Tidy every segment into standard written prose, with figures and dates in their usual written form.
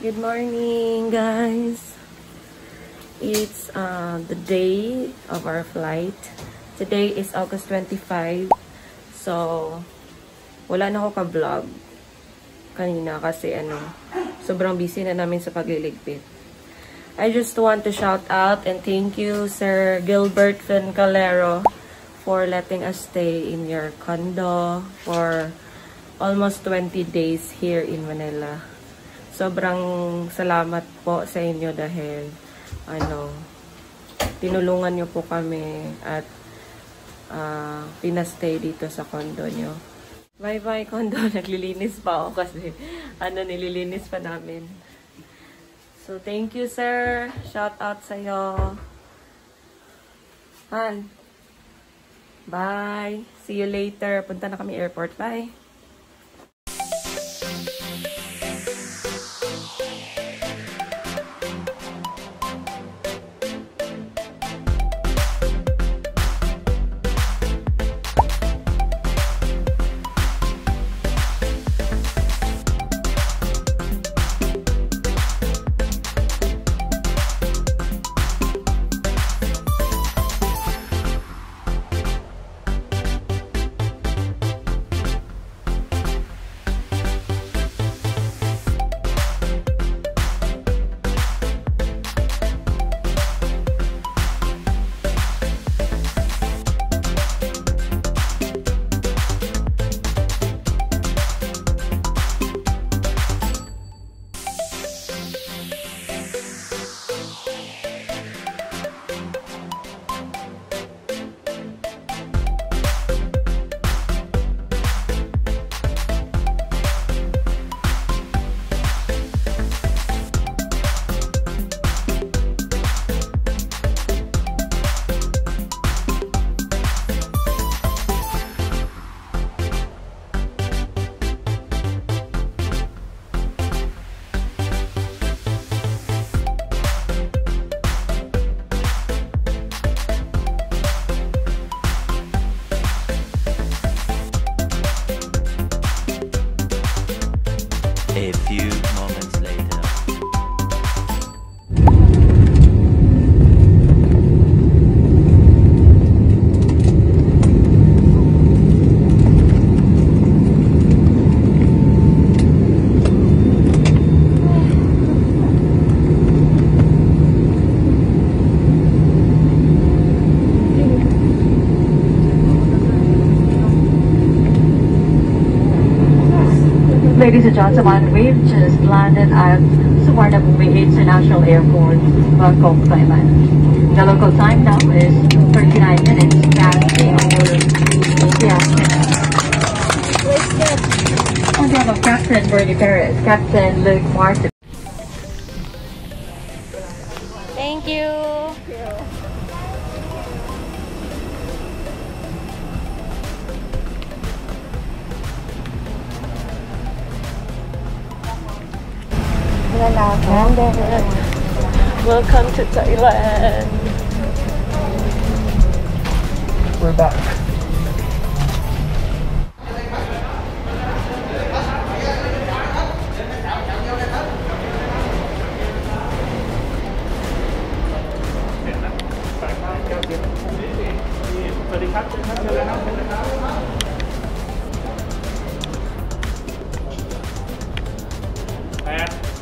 Good morning, guys. It's the day of our flight. Today is August 25. So, wala na ako ka-vlog kanina kasi sobrang busy na namin sa pagliligpit. I just want to shout out and thank you, Sir Gilbert Fincalero, for letting us stay in your condo for almost 20 days here in Manila. Sobrang salamat po sa inyo dahil tinulungan nyo po kami at pinastay dito sa condo nyo. Bye bye condo, naglilinis pa ako kasi nililinis pa namin. So thank you, sir. Shout out sa iyo. Han. Bye. See you later. Punta na kami airport. Bye. A few moments later. Ladies and gentlemen, we've just landed at Suvarnabhumi International Airport, Bangkok, Thailand. The local time now is 39 minutes past 3 hours in the afternoon. On behalf of Captain Bernie Perez, Captain Luke Martin. Thank you. Welcome to Thailand. We're back.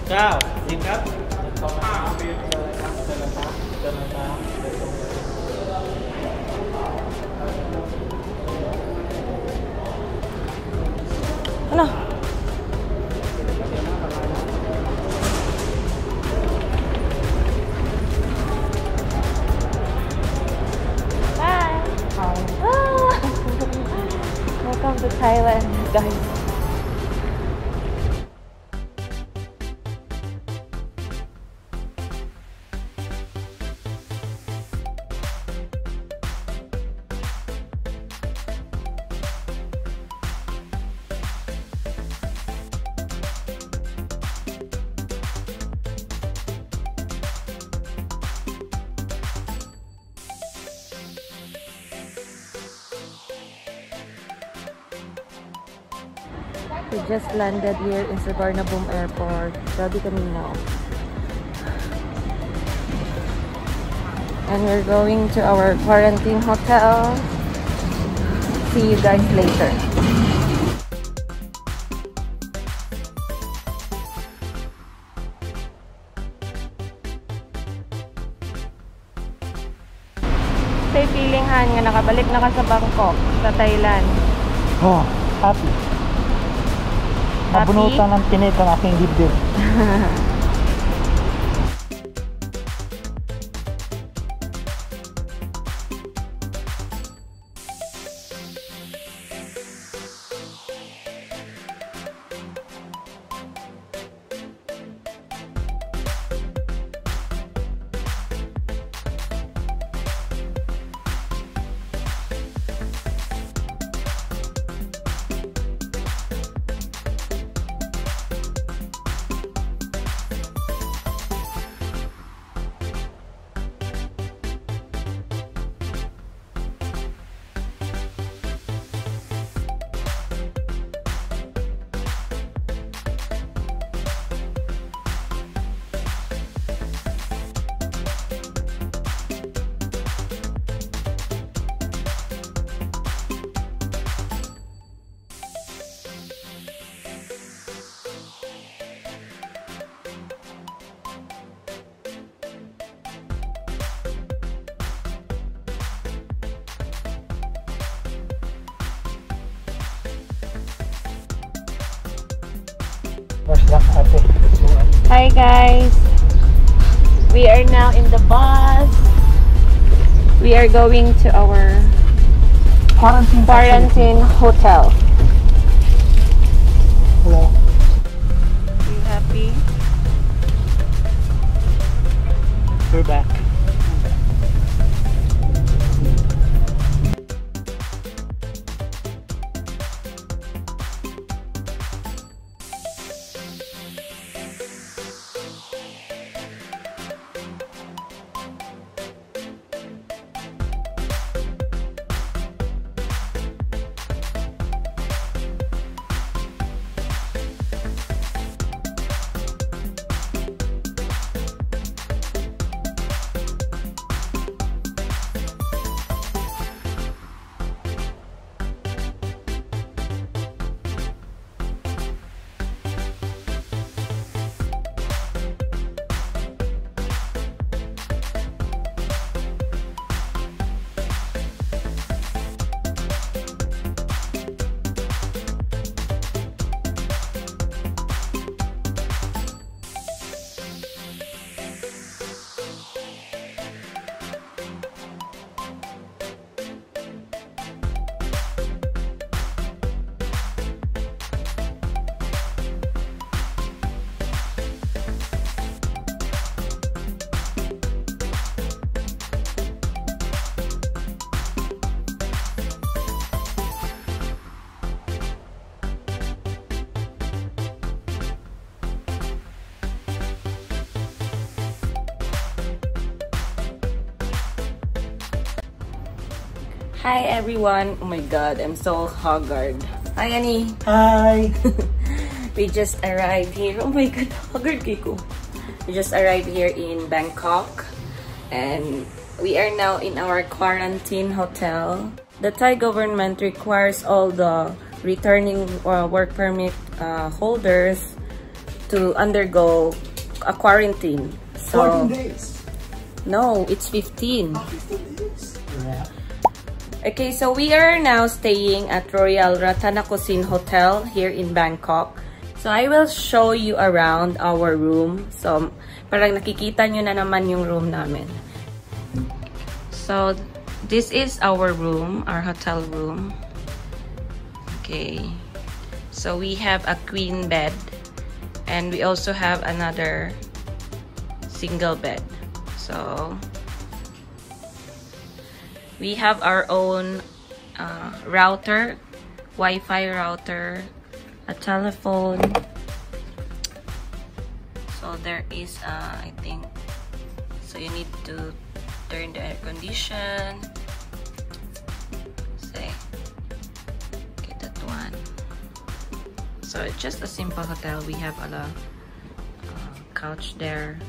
Chào, xin cấp. Ano? Bye. Welcome to Thailand, guys. We just landed here in Suvarnabhumi Airport. Grabe kami now. And we're going to our quarantine hotel. See you guys later. Say feeling Han nga nakabalik na ka sa Bangkok, sa Thailand. Oh, happy. Nabunutan ng tinik ang aking dibdib. Hi guys, we are now in the bus. We are going to our quarantine hotel. Hello. Are you happy? We're back. Hi everyone. Oh my god, I'm so haggard. Hi Annie. Hi. We just arrived here. Oh my god, haggard Kiko. We just arrived here in Bangkok and we are now in our quarantine hotel. The Thai government requires all the returning work permit holders to undergo a quarantine. So 14 days. no, it's 15. 15 days. Yeah. Okay, so we are now staying at Royal Ratanakosin Hotel here in Bangkok. So I will show you around our room. So parang nakikita nyo na naman yung room namin. So this is our room, our hotel room. Okay. So we have a queen bed and we also have another single bed. So we have our own router, Wi-Fi router, a telephone. So there is, I think, so you need to turn the air condition. Say, okay, that one. So it's just a simple hotel. We have a couch there.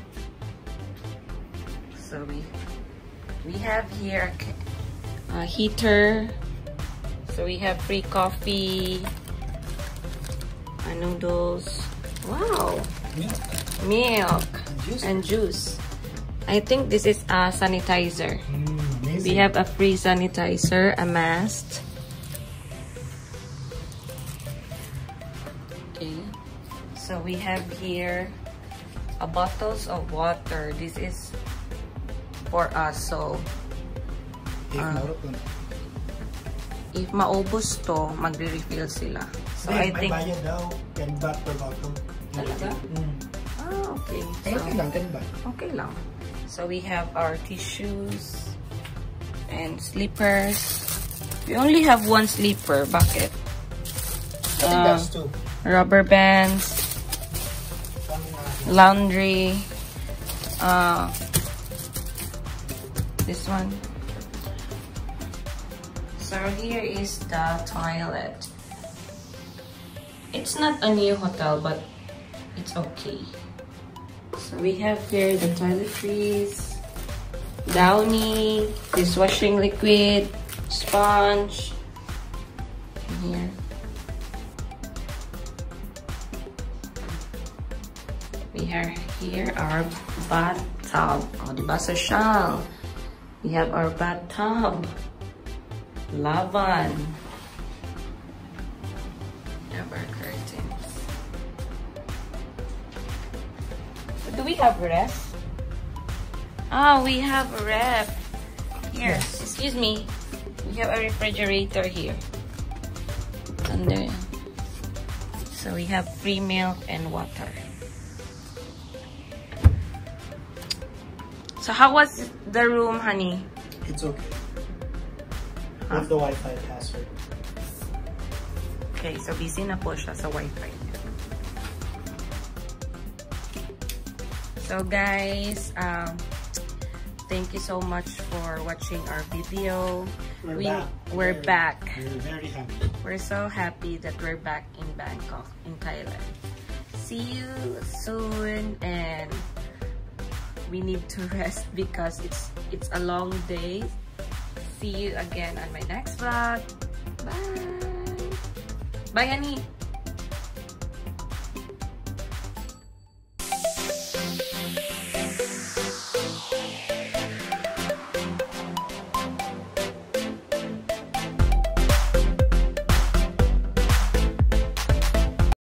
So we have here a heater. So we have free coffee, noodles. Wow, milk and juice. I think this is a sanitizer. We have a free sanitizer, a mask. Okay. So we have here a bottles of water. This is for us. So if maubos to, magre-refill sila. So I think bayad daw 10 baht per bottle. Talaga? Ah, okay. So, Okay lang, 10 baht. okay lang. So we have our tissues and slippers. We only have one slipper bucket. I think that's two. Rubber bands, laundry, this one. So here is the toilet. It's not a new hotel, but it's okay. So we have here the toiletries, Downy, dishwashing liquid, sponge. Here. We have here our bathtub. Oh, diba social? We have our bathtub. Lavan. We have our curtains. Do we have ref? Ah, we have a ref. Here, excuse me. We have a refrigerator here. Under. So we have free milk and water. So how was the room, honey? It's okay. With the Wi-Fi password. Okay, so busy na po siya sa Wi-Fi. So guys, thank you so much for watching our video. We're back. We're very happy. We're so happy that we're back in Bangkok, in Thailand. See you soon, and we need to rest because it's a long day. See you again on my next vlog. Bye. Bye, honey.